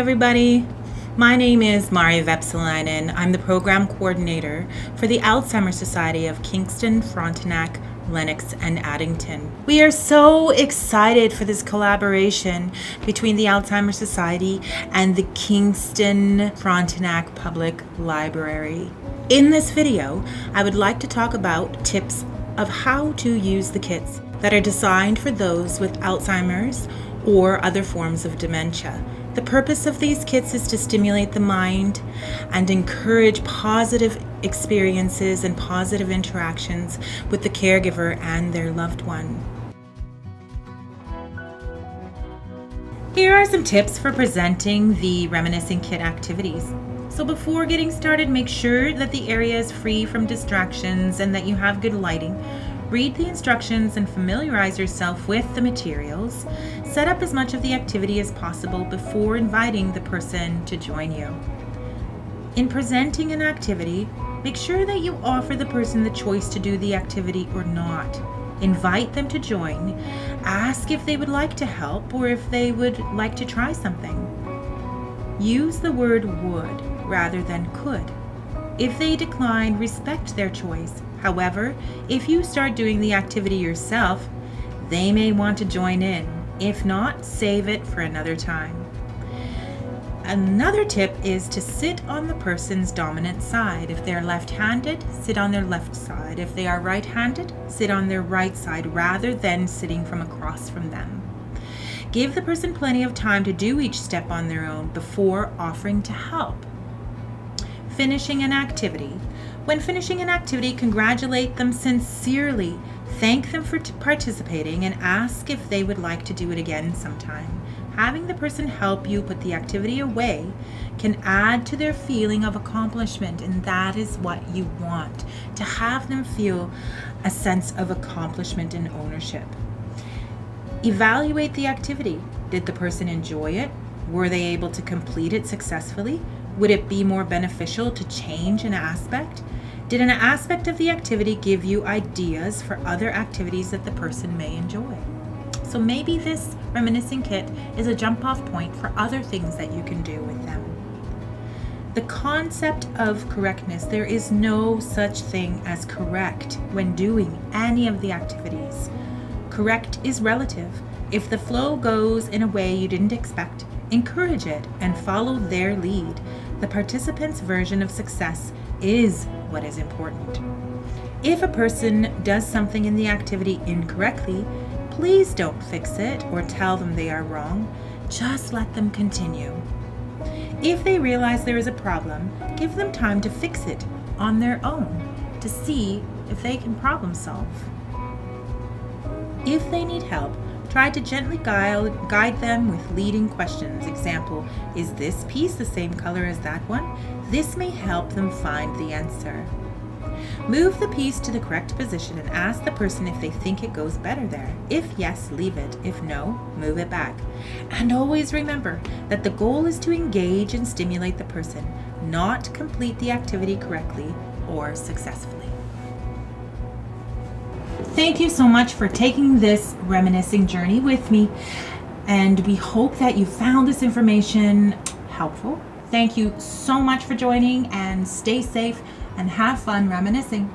everybody. My name is Mari Vepsalainen. I'm the program coordinator for the Alzheimer Society of Kingston, Frontenac, Lennox and Addington. We are so excited for this collaboration between the Alzheimer Society and the Kingston Frontenac Public Library. In this video, I would like to talk about tips of how to use the kits that are designed for those with Alzheimer's or other forms of dementia. The purpose of these kits is to stimulate the mind and encourage positive experiences and positive interactions with the caregiver and their loved one. Here are some tips for presenting the Reminiscing Kit activities. So before getting started, make sure that the area is free from distractions and that you have good lighting. Read the instructions and familiarize yourself with the materials. Set up as much of the activity as possible before inviting the person to join you. In presenting an activity, make sure that you offer the person the choice to do the activity or not. Invite them to join. Ask if they would like to help or if they would like to try something. Use the word would rather than could. If they decline, respect their choice. However, if you start doing the activity yourself, they may want to join in. If not, save it for another time. Another tip is to sit on the person's dominant side. If they're left-handed, sit on their left side. If they are right-handed, sit on their right side rather than sitting from across from them. Give the person plenty of time to do each step on their own before offering to help. Finishing an activity. When finishing an activity, congratulate them sincerely. Thank them for participating and ask if they would like to do it again sometime. Having the person help you put the activity away can add to their feeling of accomplishment, and that is what you want, to have them feel a sense of accomplishment and ownership. Evaluate the activity. Did the person enjoy it? Were they able to complete it successfully? Would it be more beneficial to change an aspect? Did an aspect of the activity give you ideas for other activities that the person may enjoy? So maybe this Reminiscing Kit is a jump-off point for other things that you can do with them. The concept of correctness, there is no such thing as correct when doing any of the activities. Correct is relative. If the flow goes in a way you didn't expect, encourage it and follow their lead. The participant's version of success is what is important. If a person does something in the activity incorrectly, please don't fix it or tell them they are wrong. Just let them continue. If they realize there is a problem, give them time to fix it on their own to see if they can problem solve. If they need help, try to gently guide them with leading questions. Example, is this piece the same color as that one? This may help them find the answer. Move the piece to the correct position and ask the person if they think it goes better there. If yes, leave it. If no, move it back. And always remember that the goal is to engage and stimulate the person, not complete the activity correctly or successfully. Thank you so much for taking this reminiscing journey with me, and we hope that you found this information helpful. Thank you so much for joining, and stay safe and have fun reminiscing.